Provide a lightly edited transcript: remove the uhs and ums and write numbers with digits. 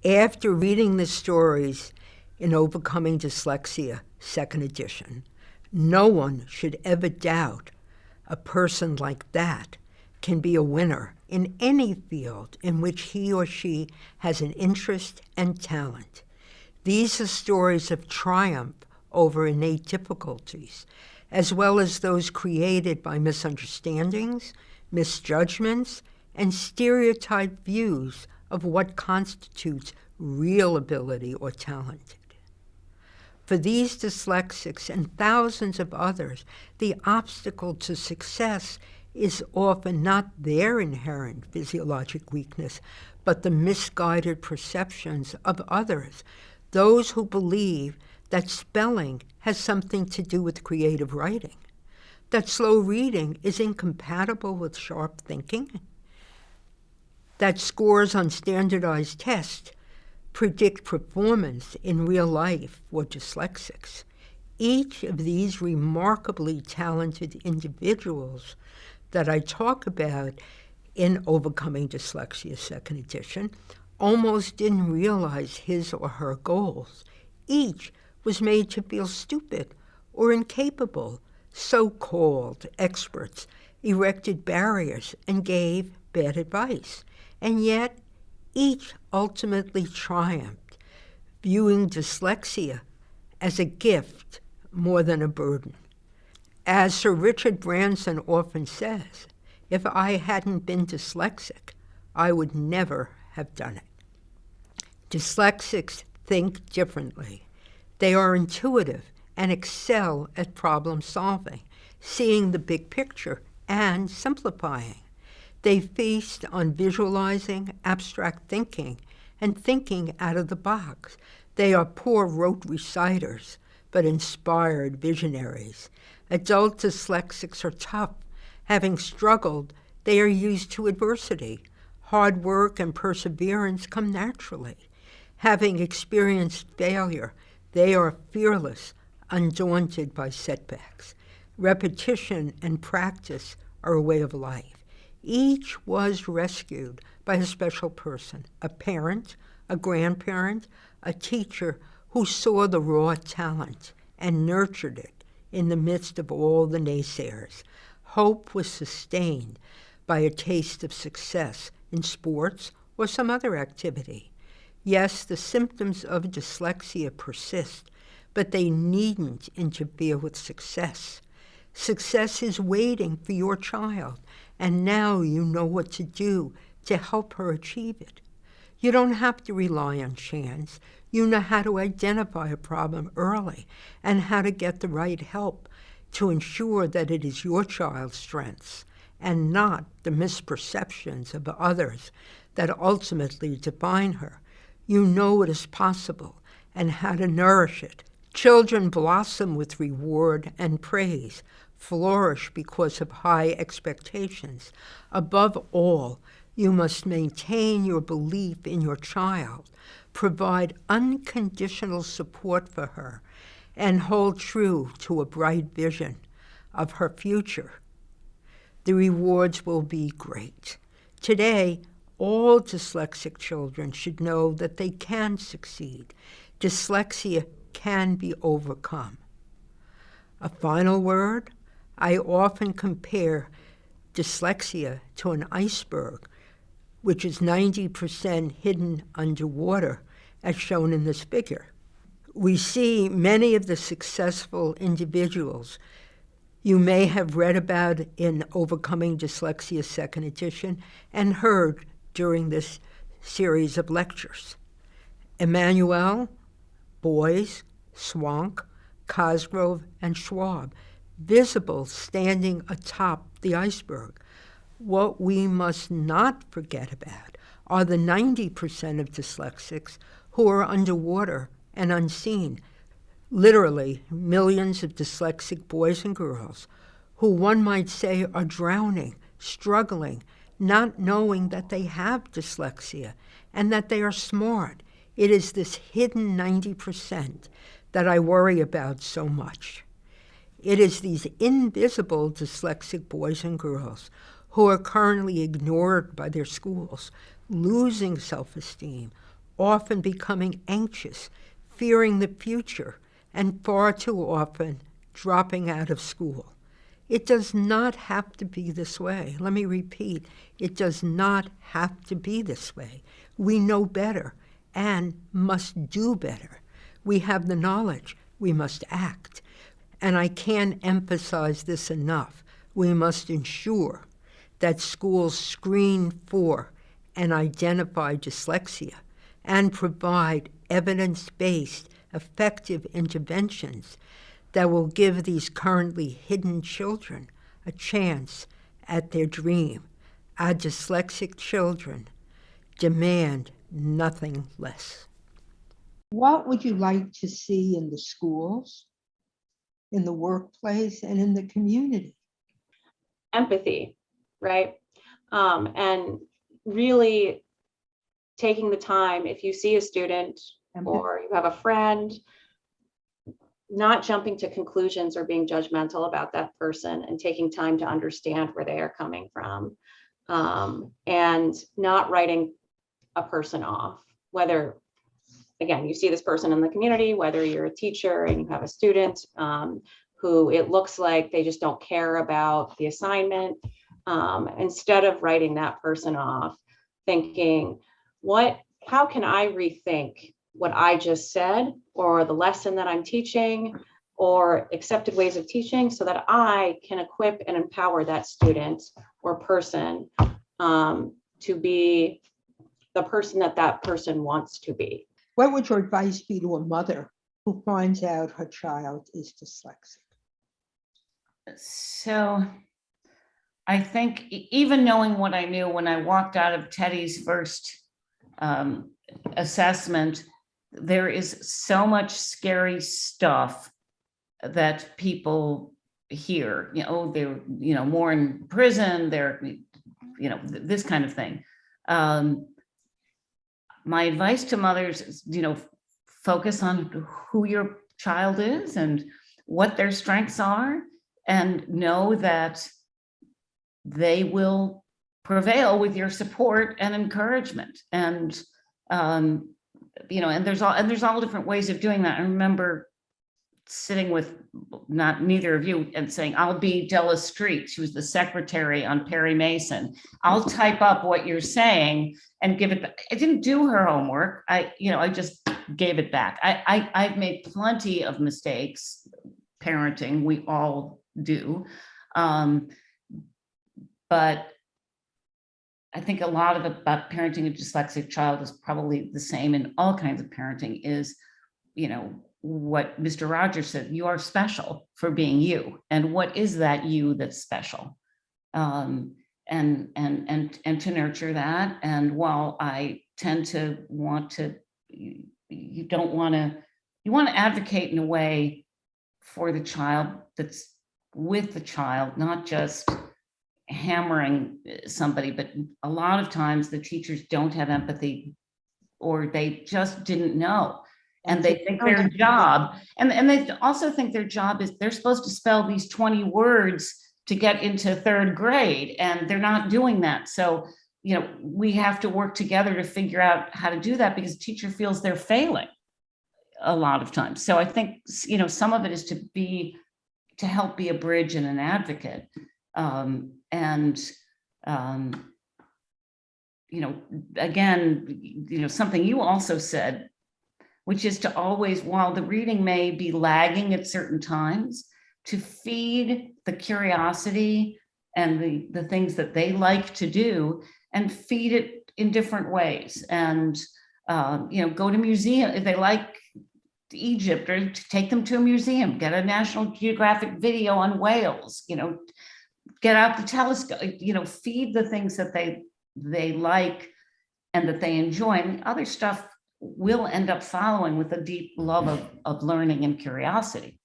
After reading the stories in Overcoming Dyslexia, second edition, no one should ever doubt a person like that can be a winner in any field in which he or she has an interest and talent. These are stories of triumph over innate difficulties, as well as those created by misunderstandings, misjudgments, and stereotyped views of what constitutes real ability or talent. For these dyslexics and thousands of others, the obstacle to success is often not their inherent physiologic weakness, but the misguided perceptions of others, those who believe that spelling has something to do with creative writing, that slow reading is incompatible with sharp thinking, that scores on standardized tests predict performance in real life for dyslexics. Each of these remarkably talented individuals that I talk about in Overcoming Dyslexia, second edition, almost didn't realize his or her goals. Each was made to feel stupid or incapable. So-called experts erected barriers and gave bad advice. And yet, each ultimately triumphed, viewing dyslexia as a gift more than a burden. As Sir Richard Branson often says, if I hadn't been dyslexic, I would never have done it. Dyslexics think differently. They are intuitive and excel at problem solving, seeing the big picture and simplifying. They feast on visualizing, abstract thinking, and thinking out of the box. They are poor rote reciters, but inspired visionaries. Adult dyslexics are tough. Having struggled, they are used to adversity. Hard work and perseverance come naturally. Having experienced failure, they are fearless, undaunted by setbacks. Repetition and practice are a way of life. Each was rescued by a special person, a parent, a grandparent, a teacher who saw the raw talent and nurtured it in the midst of all the naysayers. Hope was sustained by a taste of success in sports or some other activity. Yes, the symptoms of dyslexia persist, but they needn't interfere with success. Success is waiting for your child, and now you know what to do to help her achieve it. You don't have to rely on chance. You know how to identify a problem early and how to get the right help to ensure that it is your child's strengths and not the misperceptions of others that ultimately define her. You know it is possible and how to nourish it. Children blossom with reward and praise, flourish because of high expectations. Above all, you must maintain your belief in your child, provide unconditional support for her, and hold true to a bright vision of her future. The rewards will be great. Today, all dyslexic children should know that they can succeed. Dyslexia can be overcome. A final word, I often compare dyslexia to an iceberg, which is 90% hidden underwater, as shown in this figure. We see many of the successful individuals you may have read about in Overcoming Dyslexia, second edition, and heard during this series of lectures. Emmanuel, Boyce, Swank, Cosgrove, and Schwab, visible standing atop the iceberg. What we must not forget about are the 90% of dyslexics who are underwater and unseen. Literally, millions of dyslexic boys and girls who one might say are drowning, struggling, not knowing that they have dyslexia and that they are smart. It is this hidden 90% that I worry about so much. It is these invisible dyslexic boys and girls who are currently ignored by their schools, losing self-esteem, often becoming anxious, fearing the future, and far too often dropping out of school. It does not have to be this way. Let me repeat, it does not have to be this way. We know better and must do better. We have the knowledge, we must act. And I can't emphasize this enough. We must ensure that schools screen for and identify dyslexia and provide evidence-based, effective interventions that will give these currently hidden children a chance at their dream. Our dyslexic children demand nothing less. What would you like to see in the schools, in the workplace, and in the community? Empathy, right? And really taking the time, if you see a student or you have a friend, not jumping to conclusions or being judgmental about that person, and taking time to understand where they are coming from, and not writing a person off. Whether, again, you see this person in the community, whether you're a teacher and you have a student who it looks like they just don't care about the assignment, instead of writing that person off, thinking, how can I rethink what I just said, or the lesson that I'm teaching, or accepted ways of teaching, so that I can equip and empower that student or person to be the person that person wants to be. What would your advice be to a mother who finds out her child is dyslexic? So I think even knowing what I knew when I walked out of Teddy's first assessment, there is so much scary stuff that people hear. They're more in prison. They're this kind of thing. My advice to mothers is, focus on who your child is and what their strengths are, and know that they will prevail with your support and encouragement. And and there's all different ways of doing that. I remember sitting with neither of you and saying, I'll be Della Street. She was the secretary on Perry Mason. I'll type up what you're saying and give it back. I didn't do her homework. I just gave it back. I've made plenty of mistakes parenting. We all do. But I think a lot of about parenting a dyslexic child is probably the same in all kinds of parenting, is, what Mr. Rogers said, you are special for being you. And what is that you that's special? And to nurture that. And while I tend to want to, you want to advocate in a way for the child that's with the child, not just hammering somebody. But a lot of times the teachers don't have empathy, or they just didn't know. And they think their job, and they also think their job is they're supposed to spell these 20 words to get into third grade, and they're not doing that. So, we have to work together to figure out how to do that, because the teacher feels they're failing a lot of times. So I think, some of it is to help be a bridge and an advocate. Again, something you also said, which is to always, while the reading may be lagging at certain times, to feed the curiosity and the things that they like to do, and feed it in different ways. And, go to museum if they like Egypt, or to take them to a museum, get a National Geographic video on whales, get out the telescope, feed the things that they like and that they enjoy. And other stuff will end up following with a deep love of learning and curiosity.